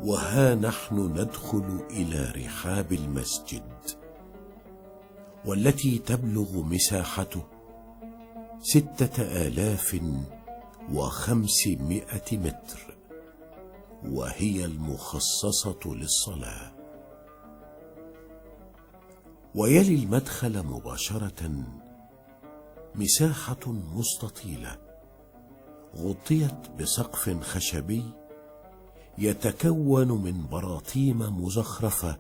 وها نحن ندخل إلى رحاب المسجد، والتي تبلغ مساحته 6500 متر، وهي المخصصة للصلاة. ويلي المدخل مباشرة مساحة مستطيلة غطيت بسقف خشبي يتكون من براطيم مزخرفة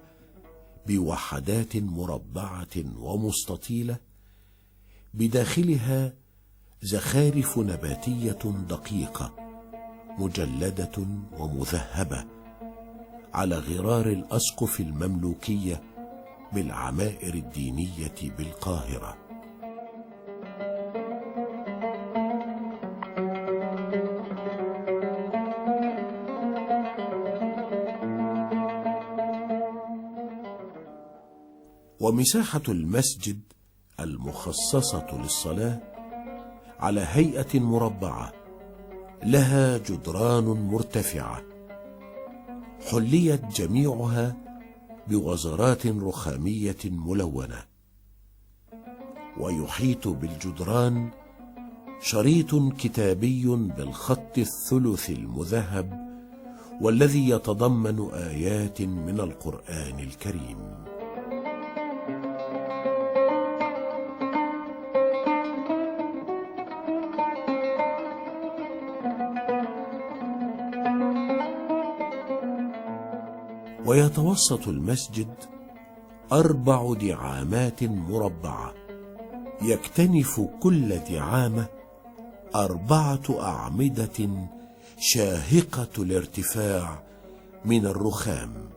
بوحدات مربعة ومستطيلة، بداخلها زخارف نباتية دقيقة مجلدة ومذهبة على غرار الأسقف المملوكية بالعمائر الدينية بالقاهرة. ومساحة المسجد المخصصة للصلاة على هيئة مربعة، لها جدران مرتفعة حليت جميعها بوزرات رخامية ملونة، ويحيط بالجدران شريط كتابي بالخط الثلث المذهب، والذي يتضمن آيات من القرآن الكريم. ويتوسط المسجد 4 دعامات مربعة، يكتنف كل دعامة 4 أعمدة شاهقة الارتفاع من الرخام،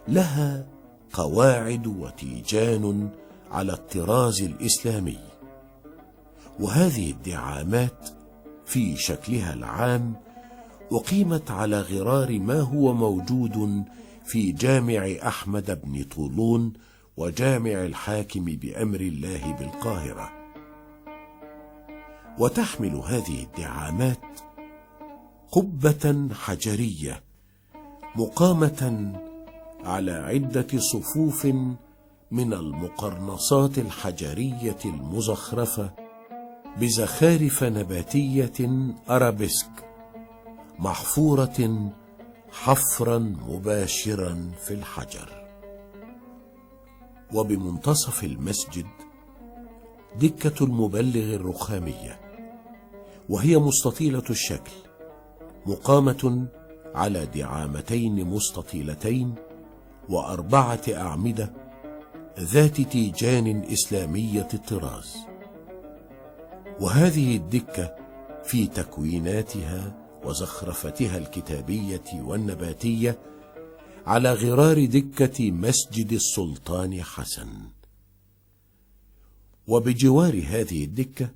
لها قواعد وتيجان على الطراز الإسلامي. وهذه الدعامات في شكلها العام أقيمت على غرار ما هو موجود في جامع أحمد بن طولون وجامع الحاكم بأمر الله بالقاهرة. وتحمل هذه الدعامات قبة حجرية مقامة على عدة صفوف من المقرنصات الحجرية المزخرفة بزخارف نباتية أرابيسك محفورة حفرا مباشرا في الحجر. وبمنتصف المسجد دكة المبلغ الرخامية، وهي مستطيلة الشكل مقامة على دعامتين مستطيلتين و4 أعمدة ذات تيجان إسلامية الطراز. وهذه الدكة في تكويناتها وزخرفتها الكتابية والنباتية على غرار دكة مسجد السلطان حسن. وبجوار هذه الدكة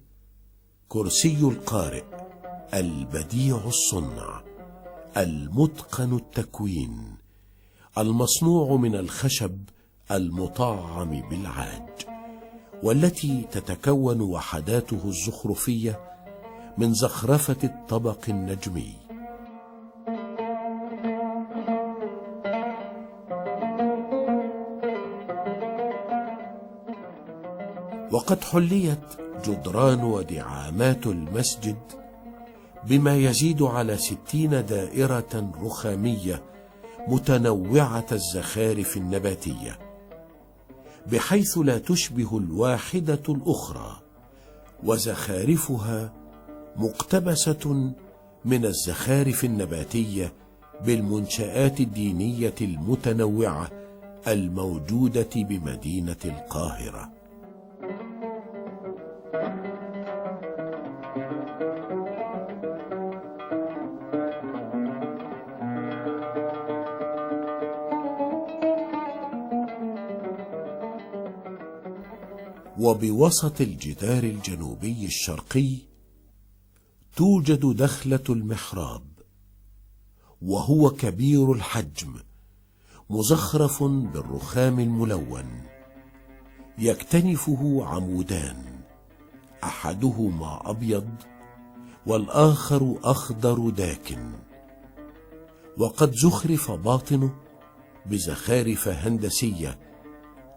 كرسي القارئ البديع الصنع المتقن التكوين، المصنوع من الخشب المطعم بالعاج، والتي تتكون وحداته الزخرفية من زخرفة الطبق النجمي. وقد حليت جدران ودعامات المسجد بما يزيد على 60 دائرة رخامية متنوعة الزخارف النباتية، بحيث لا تشبه الواحدة الأخرى، وزخارفها مقتبسة من الزخارف النباتية بالمنشآت الدينية المتنوعة الموجودة بمدينة القاهرة. وبوسط الجدار الجنوبي الشرقي توجد دخلة المحراب، وهو كبير الحجم مزخرف بالرخام الملون، يكتنفه عمودان، أحدهما أبيض والآخر أخضر داكن، وقد زخرف باطنه بزخارف هندسية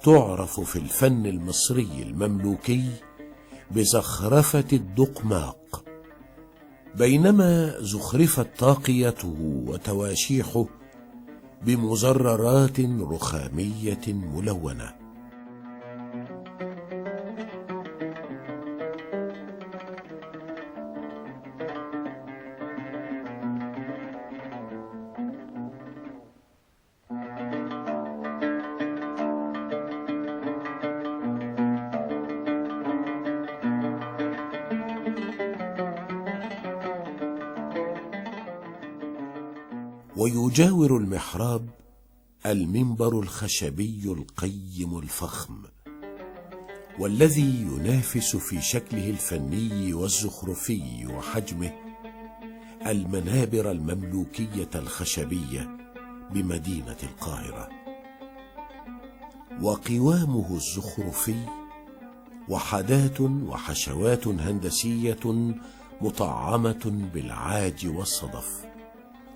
تعرف في الفن المصري المملوكي بزخرفة الدقماق، بينما زخرفت طاقيته وتواشيحه بمزررات رخامية ملونة. ويجاور المحراب المنبر الخشبي القيم الفخم، والذي ينافس في شكله الفني والزخرفي وحجمه المنابر المملوكية الخشبية بمدينة القاهرة. وقوامه الزخرفي وحدات وحشوات هندسية مطعمة بالعاج والصدف،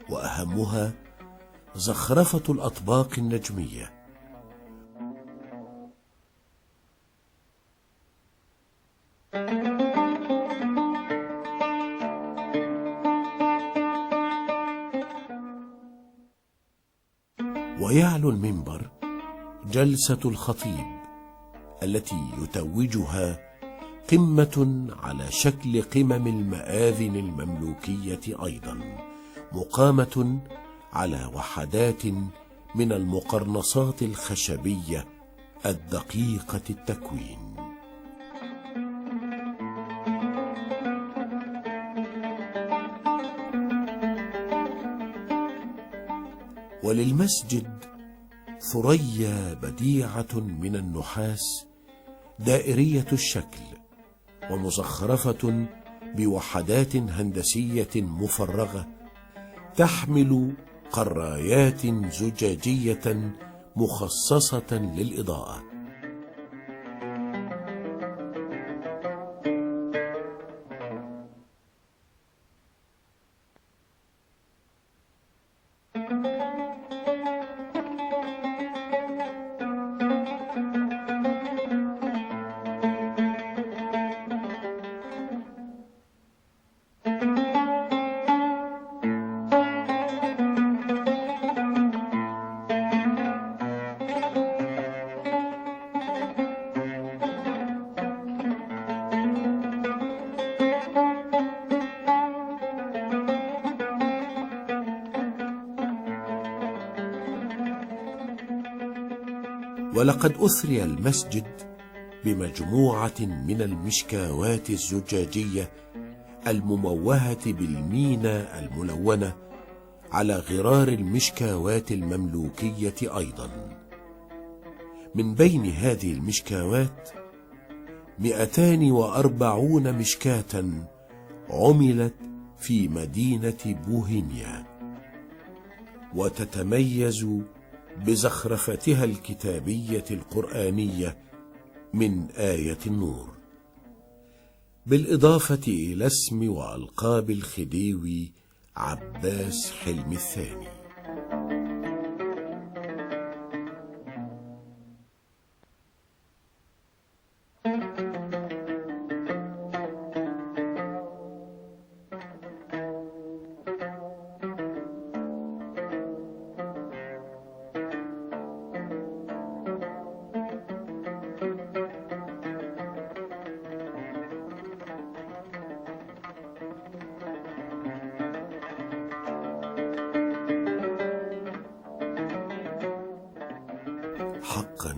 وأهمها زخرفة الأطباق النجمية. ويعلو المنبر جلسة الخطيب التي يتوجها قمة على شكل قمم المآذن المملوكية أيضا، مقامة على وحدات من المقرنصات الخشبية الدقيقة التكوين. وللمسجد ثريا بديعة من النحاس دائرية الشكل ومزخرفة بوحدات هندسية مفرغة تحمل قرايات زجاجية مخصصة للإضاءة. ولقد أثري المسجد بمجموعة من المشكاوات الزجاجية المموهة بالمينا الملونة على غرار المشكاوات المملوكية أيضا. من بين هذه المشكاوات 240 مشكاة عملت في مدينة بوهيميا، وتتميز بزخرفتها الكتابية القرآنية من آية النور، بالإضافة إلى اسم وألقاب الخديوي عباس حلمي الثاني. حقا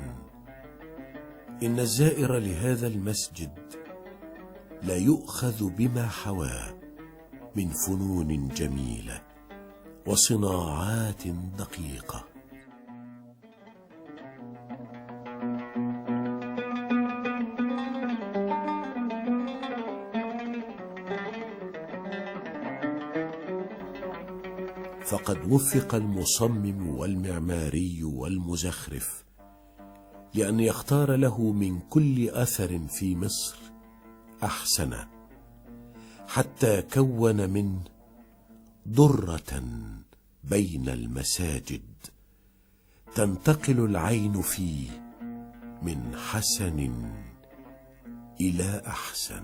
إن الزائر لهذا المسجد لا يؤخذ بما حواه من فنون جميلة وصناعات دقيقة. فقد وفق المصمم والمعماري والمزخرف لأن يختار له من كل أثر في مصر أحسنه، حتى كون منه درة بين المساجد، تنتقل العين فيه من حسن إلى أحسن.